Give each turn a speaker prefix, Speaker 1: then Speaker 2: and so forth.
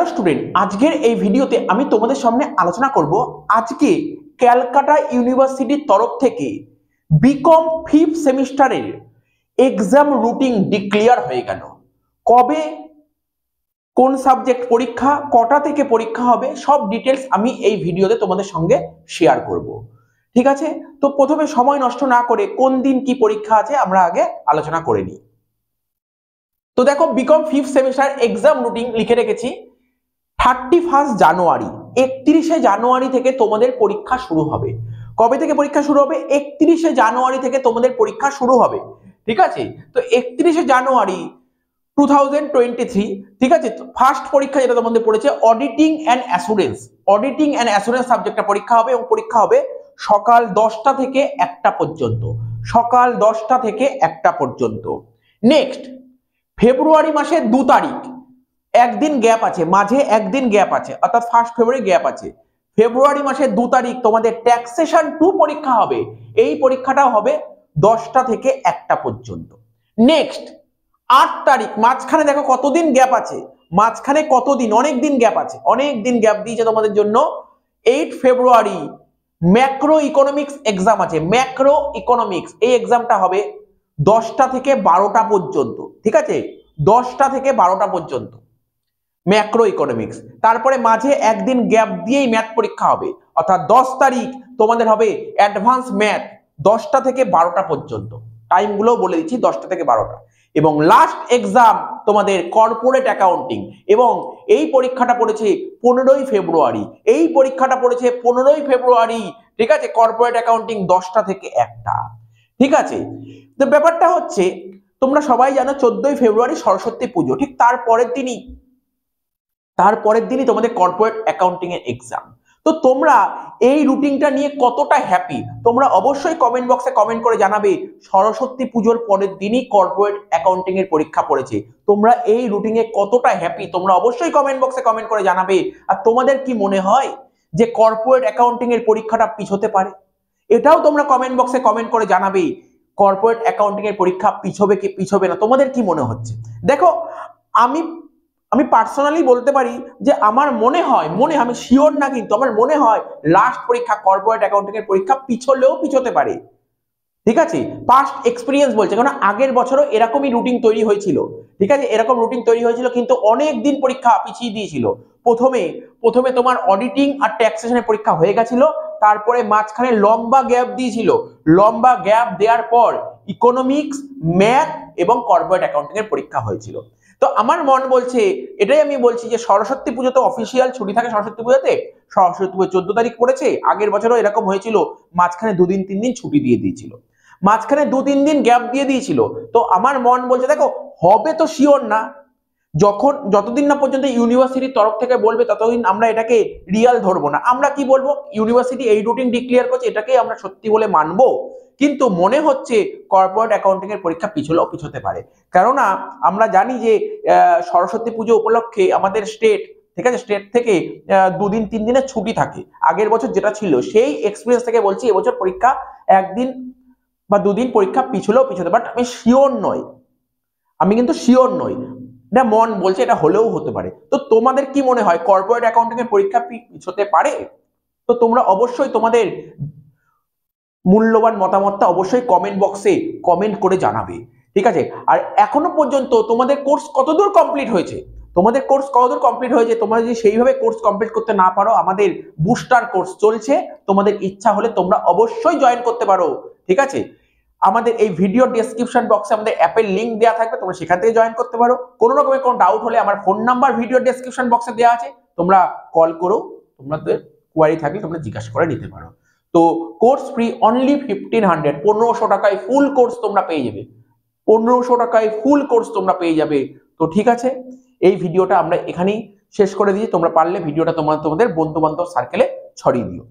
Speaker 1: Hello student, আজকের এই ভিডিওতে আমি তোমাদের সামনে আলোচনা করব আজকে ক্যালকাটা ইউনিভার্সিটির তরফ থেকে বিকম 5th সেমিস্টারের এক্সাম রুটিন ডিক্লেয়ার হয়ে গেল। কবে কোন সাবজেক্ট পরীক্ষা, কটা থেকে পরীক্ষা হবে, সব ডিটেলস আমি এই ভিডিওতে তোমাদের সঙ্গে শেয়ার করব। ঠিক আছে, তো প্রথমে সময় নষ্ট না করে কোন দিন কি পরীক্ষা আছে আমরা আগে আলোচনা করে নিই। তো দেখো, BCom 5th semester exam routine লিখে রেখেছি 31 জানুয়ারি। 31শে জানুয়ারি থেকে তোমাদের পরীক্ষা শুরু হবে। কবে থেকে পরীক্ষা শুরু হবে? 31শে জানুয়ারি থেকে তোমাদের পরীক্ষা শুরু হবে। ঠিক আছে, তো 31শে জানুয়ারি 2023, ঠিক আছে। ফার্স্ট পরীক্ষা যেটা তোমাদের পড়েছে auditing and assurance. Auditing and assurance সাবজেক্টটা পরীক্ষা হবে এবং পরীক্ষা হবে সকাল 10টা থেকে 1টা পর্যন্ত। সকাল 10টা থেকে 1টা পর্যন্ত। নেক্সট ফেব্রুয়ারি মাসের 2 তারিখ, একদিন গ্যাপ আছে, মাঝে একদিন গ্যাপ আছে, অর্থাৎ 1 ফেব্রুয়ারি গ্যাপ আছে। ফেব্রুয়ারি মাসের 2 তারিখ তোমাদের ট্যাক্সেশন 2 পরীক্ষা হবে। এই পরীক্ষাটাও হবে 10টা থেকে 1টা পর্যন্ত। নেক্সট 8 তারিখ, মাঝখানে দেখো কতদিন গ্যাপ আছে, মাঝখানে কতদিন, অনেক দিন গ্যাপ আছে, অনেক দিন গ্যাপ দিয়েছে তোমাদের জন্য। 8 ফেব্রুয়ারি ম্যাক্রো ইকোনমিক্স এক্সাম আছে। ম্যাক্রো ইকোনমিক্স এই এক্সামটা হবে 10টা থেকে 12টা পর্যন্ত। ঠিক আছে, 10টা থেকে 12টা পর্যন্ত ম্যাক্রো ইকোনমিক্স। তারপরে মাঝে একদিন গ্যাপ দিয়েই ম্যাথ পরীক্ষা হবে, অর্থাৎ 10 তারিখ তোমাদের হবে অ্যাডভান্স ম্যাথ 10টা থেকে 12টা পর্যন্ত। টাইমগুলো বলে দিচ্ছি, 10টা থেকে 12টা। এবং লাস্ট এক্সাম তোমাদের কর্পোরেট অ্যাকাউন্টিং, এবং এই পরীক্ষাটা পড়েছে 15ই ফেব্রুয়ারি। এই পরীক্ষাটা পড়েছে 15ই ফেব্রুয়ারি। ঠিক আছে, কর্পোরেট অ্যাকাউন্টিং 10টা থেকে 1টা। ঠিক আছে, তো ব্যাপারটা হচ্ছে তোমরা সবাই জানো 14ই ফেব্রুয়ারি সরস্বতী পুজো, ঠিক তারপরের দিনই তোমাদের কর্পোরেট অ্যাকাউন্টিং এর এক্সাম। তো তোমরা এই রুটিনটা নিয়ে কতটা হ্যাপি তোমরা অবশ্যই কমেন্ট বক্সে কমেন্ট করে জানাবে। সরস্বতী পুজোর পরের দিনই কর্পোরেট অ্যাকাউন্টিং এর পরীক্ষা পড়েছে, তোমরা এই রুটিনে কতটা হ্যাপি তোমরা অবশ্যই কমেন্ট বক্সে কমেন্ট করে জানাবে। আর তোমাদের কি মনে হয় যে কর্পোরেট অ্যাকাউন্টিং এর পরীক্ষাটা পিছোতে পারে? এটাও তোমরা কমেন্ট বক্সে কমেন্ট করে জানাবে। কর্পোরেট অ্যাকাউন্টিং এর পরীক্ষা পিছবে কি পিছবে না, তোমাদের কি মনে হচ্ছে? দেখো, আমি পার্সোনালি বলতে পারি যে আমার মনে হয়, আমি শিওর না, কিন্তু আমার মনে হয় লাস্ট পরীক্ষা কর্পোরেট অ্যাকাউন্টিং এর পরীক্ষা পিছলেও পিছোতে পারে। ঠিক আছে, পাস্ট এক্সপিরিয়েন্স বলছে, কারণ আগের বছরও এরকমই রুটিন তৈরি হয়েছিল। ঠিক আছে, এরকম রুটিন তৈরি হয়েছিল, কিন্তু অনেক দিন পরীক্ষা পিছিয়ে দিয়েছিল। প্রথমে তোমার অডিটিং আর ট্যাক্সেশনের পরীক্ষা হয়ে গেছিল, তারপরে মাঝখানে লম্বা গ্যাপ দিয়েছিল। লম্বা গ্যাপ দেওয়ার পর ইকোনমিক্স, ম্যাথ এবং কর্পোরেট অ্যাকাউন্টিং এর পরীক্ষা হয়েছিল। তো আমার মন বলছে, এটাই আমি বলছি যে সরস্বতী পুজো তো অফিসিয়াল ছুটি থাকে সরস্বতী পুজোতে। সরস্বতী পুজো 14 তারিখ পড়েছে, আগের বছরও এরকম হয়েছিল, মাঝখানে 2 দিন 3 দিন ছুটি দিয়ে দিয়েছিল, মাঝখানে 2-3 দিন গ্যাপ দিয়ে দিয়েছিল। তো আমার মন বলছে দেখো, হবে তো শিওর না, যতদিন না পর্যন্ত ইউনিভার্সিটির তরফ থেকে বলবে ততদিন আমরা এটাকে রিয়াল ধরবো না। আমরা কি বলবো, ইউনিভার্সিটি এই রুটিন ডিক্লেয়ার করছে, এটাকেই আমরা সত্যি বলে মানবো। কিন্তু মনে হচ্ছে কর্পোরেট অ্যাকাউন্টিং এর পরীক্ষা পিছলেও পিছোতে পারে, কেননা আমরা জানি যে সরস্বতী পুজো উপলক্ষে আমাদের স্টেট, ঠিক আছে, স্টেট থেকে 2 দিন 3 দিনের ছুটি থাকে। আগের বছর যেটা ছিল সেই এক্সপিরিয়েন্স থেকে বলছি, এবছর পরীক্ষা 1 দিন বা 2 দিন পরীক্ষা পিছলেও পিছোতে, বাট আমি শিওর নই, আমি কিন্তু শিওর নই, এটা মন বলছে এটা হলেও হতে পারে। তো তোমাদের কি মনে হয় কর্পোরেট অ্যাকাউন্টিং এর পরীক্ষা পিছোতে পারে? তো তোমরা অবশ্যই তোমাদের মূল্যবান মতামতটা অবশ্যই কমেন্ট বক্সে কমেন্ট করে জানাবে। ঠিক আছে, আর এখনো পর্যন্ত তোমাদের কোর্স কতদূর কমপ্লিট হয়েছে, তোমরা যদি সেইভাবে কোর্স কমপ্লিট করতে না পারো, আমাদের বুস্টার কোর্স চলছে, তোমাদের ইচ্ছা হলে তোমরা অবশ্যই জয়েন করতে পারো। ঠিক আছে, আমাদের এই ভিডিও ডেসক্রিপশন বক্সে আমাদের অ্যাপের লিংক দেওয়া থাকবে, তোমরা সেখান থেকে জয়েন করতে পারো। কোনো রকমের কোনো ডাউট হলে আমার ফোন নাম্বার ভিডিও ডেসক্রিপশন বক্সে দেওয়া আছে, তোমরা কল করো, তোমাদের কোয়ারি থাকলে তোমরা জিজ্ঞাসা করে নিতে পারো। তো কোর্স ফ্রি অনলি 1500, 1500 টাকায় ফুল কোর্স তোমরা পেয়ে যাবে, 1500 টাকায় ফুল কোর্স তোমরা পেয়ে যাবে। তো ঠিক আছে, এই ভিডিওটা আমরা এখানেই শেষ করে দিই। তোমরা পারলে ভিডিওটা তোমাদের বন্ধু বান্ধব সার্কেলে ছড়িয়ে দিও।